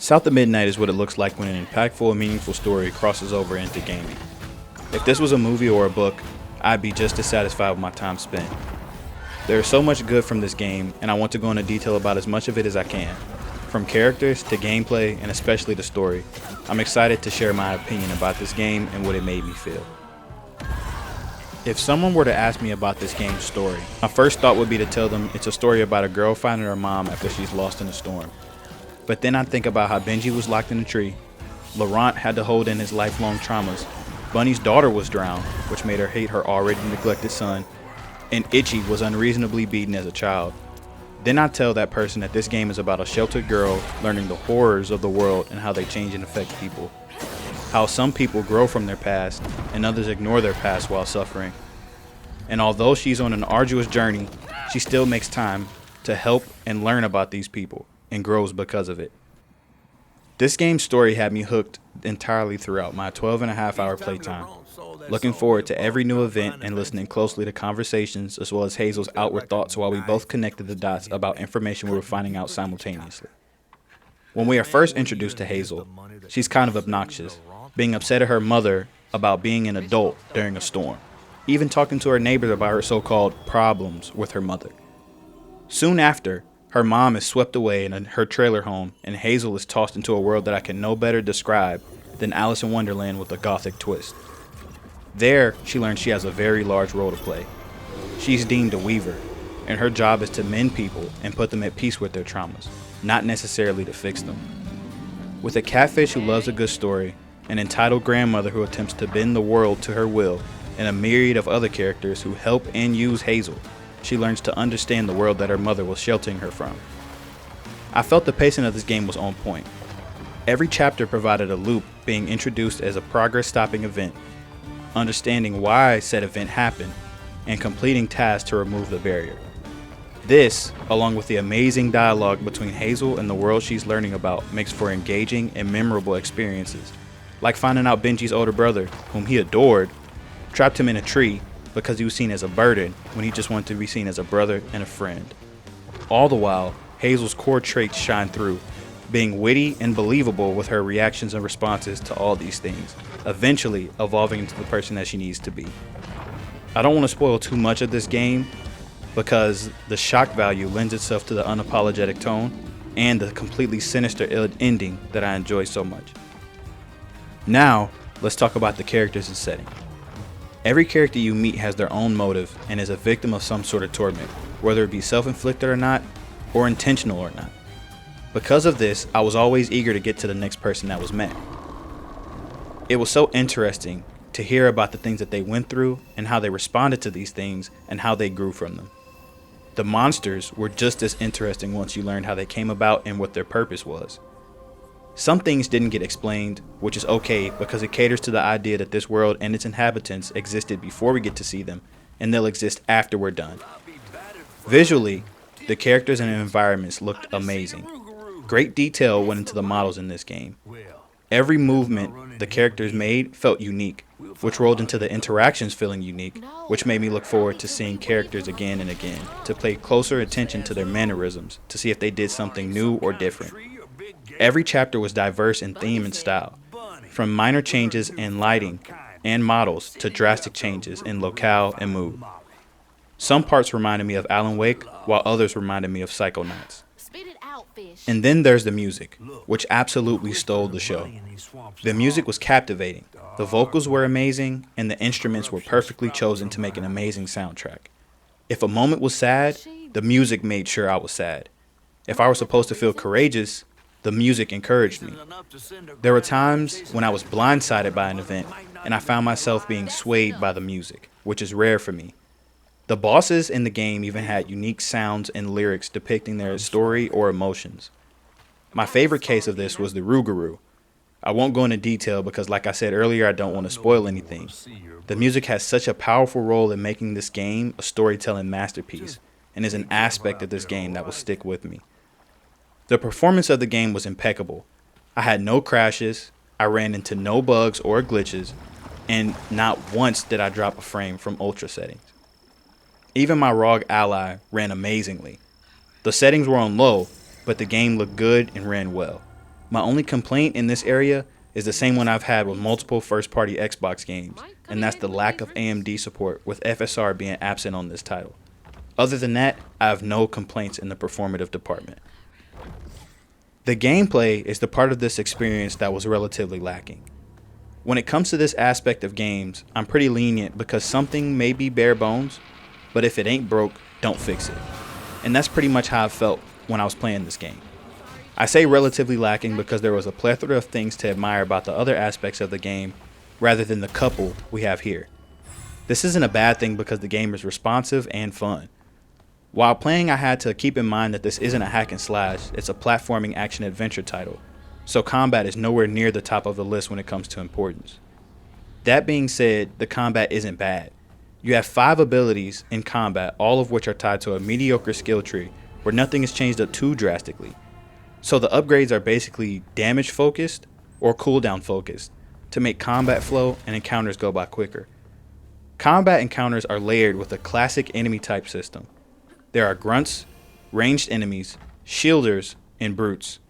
South of Midnight is what it looks like when an impactful and meaningful story crosses over into gaming. If this was a movie or a book, I'd be just as satisfied with my time spent. There is so much good from this game, and I want to go into detail about as much of it as I can. From characters to gameplay, and especially the story, I'm excited to share my opinion about this game and what it made me feel. If someone were to ask me about this game's story, my first thought would be to tell them it's a story about a girl finding her mom after she's lost in a storm. But then I think about how Benji was locked in a tree, Laurent had to hold in his lifelong traumas, Bunny's daughter was drowned, which made her hate her already neglected son, and Itchy was unreasonably beaten as a child. Then I tell that person that this game is about a sheltered girl learning the horrors of the world and how they change and affect people. How some people grow from their past and others ignore their past while suffering. And although she's on an arduous journey, she still makes time to help and learn about these people and grows because of it. This game's story had me hooked entirely throughout my 12.5-hour playtime, looking forward to every new event and listening closely to conversations as well as Hazel's outward thoughts while we both connected the dots about information we were finding out simultaneously. When we are first introduced to Hazel, she's kind of obnoxious, being upset at her mother about being an adult during a storm, even talking to her neighbors about her so-called problems with her mother. Soon after, her mom is swept away in her trailer home, and Hazel is tossed into a world that I can no better describe than Alice in Wonderland with a gothic twist. There, she learns she has a very large role to play. She's deemed a weaver, and her job is to mend people and put them at peace with their traumas, not necessarily to fix them. With a catfish who loves a good story, an entitled grandmother who attempts to bend the world to her will, and a myriad of other characters who help and use Hazel, she learns to understand the world that her mother was sheltering her from. I felt the pacing of this game was on point. Every chapter provided a loop being introduced as a progress-stopping event, understanding why said event happened, and completing tasks to remove the barrier. This, along with the amazing dialogue between Hazel and the world she's learning about, makes for engaging and memorable experiences, like finding out Benji's older brother, whom he adored, trapped him in a tree because he was seen as a burden when he just wanted to be seen as a brother and a friend. All the while, Hazel's core traits shine through, being witty and believable with her reactions and responses to all these things, eventually evolving into the person that she needs to be. I don't want to spoil too much of this game because the shock value lends itself to the unapologetic tone and the completely sinister ending that I enjoy so much. Now, let's talk about the characters and setting. Every character you meet has their own motive and is a victim of some sort of torment, whether it be self-inflicted or not, or intentional or not. Because of this, I was always eager to get to the next person that was met. It was so interesting to hear about the things that they went through and how they responded to these things and how they grew from them. The monsters were just as interesting once you learned how they came about and what their purpose was. Some things didn't get explained, which is okay because it caters to the idea that this world and its inhabitants existed before we get to see them, and they'll exist after we're done. Visually, the characters and environments looked amazing. Great detail went into the models in this game. Every movement the characters made felt unique, which rolled into the interactions feeling unique, which made me look forward to seeing characters again and again, to pay closer attention to their mannerisms, to see if they did something new or different. Every chapter was diverse in theme and style, from minor changes in lighting and models to drastic changes in locale and mood. Some parts reminded me of Alan Wake, while others reminded me of Psychonauts. And then there's the music, which absolutely stole the show. The music was captivating, the vocals were amazing, and the instruments were perfectly chosen to make an amazing soundtrack. If a moment was sad, the music made sure I was sad. If I was supposed to feel courageous, the music encouraged me. There were times when I was blindsided by an event, and I found myself being swayed by the music, which is rare for me. The bosses in the game even had unique sounds and lyrics depicting their story or emotions. My favorite case of this was the Rougarou. I won't go into detail because, like I said earlier, I don't want to spoil anything. The music has such a powerful role in making this game a storytelling masterpiece, and is an aspect of this game that will stick with me. The performance of the game was impeccable. I had no crashes, I ran into no bugs or glitches, and not once did I drop a frame from ultra settings. Even my ROG Ally ran amazingly. The settings were on low, but the game looked good and ran well. My only complaint in this area is the same one I've had with multiple first-party Xbox games, and that's the lack of AMD support, with FSR being absent on this title. Other than that, I have no complaints in the performative department. The gameplay is the part of this experience that was relatively lacking. When it comes to this aspect of games, I'm pretty lenient because something may be bare bones, but if it ain't broke, don't fix it. And that's pretty much how I felt when I was playing this game. I say relatively lacking because there was a plethora of things to admire about the other aspects of the game rather than the couple we have here. This isn't a bad thing because the game is responsive and fun. While playing, I had to keep in mind that this isn't a hack and slash, it's a platforming action adventure title, so combat is nowhere near the top of the list when it comes to importance. That being said, the combat isn't bad. You have 5 abilities in combat, all of which are tied to a mediocre skill tree where nothing is changed up too drastically. So the upgrades are basically damage focused or cooldown focused to make combat flow and encounters go by quicker. Combat encounters are layered with a classic enemy type system. There are grunts, ranged enemies, shielders, and brutes.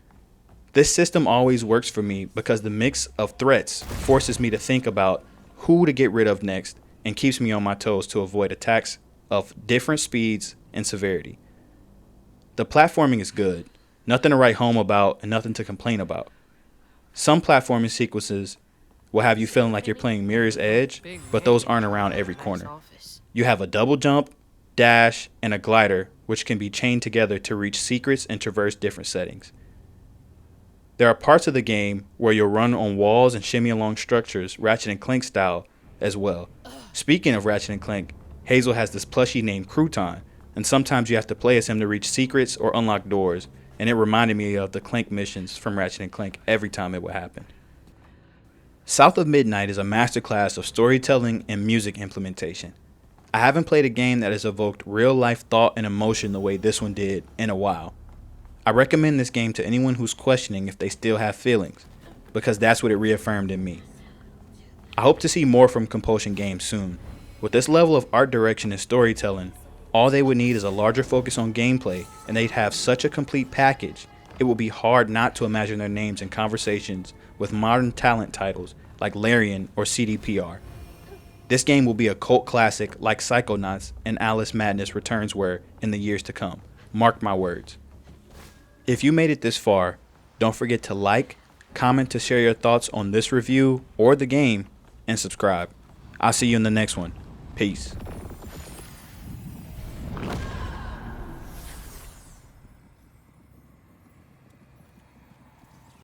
This system always works for me because the mix of threats forces me to think about who to get rid of next and keeps me on my toes to avoid attacks of different speeds and severity. The platforming is good, nothing to write home about and nothing to complain about. Some platforming sequences will have you feeling like you're playing Mirror's Edge, but those aren't around every corner. You have a double jump, dash, and a glider, which can be chained together to reach secrets and traverse different settings. There are parts of the game where you'll run on walls and shimmy along structures, Ratchet & Clank style, as well. Speaking of Ratchet & Clank, Hazel has this plushie named Crouton, and sometimes you have to play as him to reach secrets or unlock doors, and it reminded me of the Clank missions from Ratchet & Clank every time it would happen. South of Midnight is a masterclass of storytelling and music implementation. I haven't played a game that has evoked real-life thought and emotion the way this one did in a while. I recommend this game to anyone who's questioning if they still have feelings, because that's what it reaffirmed in me. I hope to see more from Compulsion Games soon. With this level of art direction and storytelling, all they would need is a larger focus on gameplay, and they'd have such a complete package, it would be hard not to imagine their names in conversations with modern talent titles like Larian or CDPR. This game will be a cult classic like Psychonauts and Alice Madness Returns were in the years to come. Mark my words. If you made it this far, don't forget to like, comment to share your thoughts on this review or the game, and subscribe. I'll see you in the next one. Peace.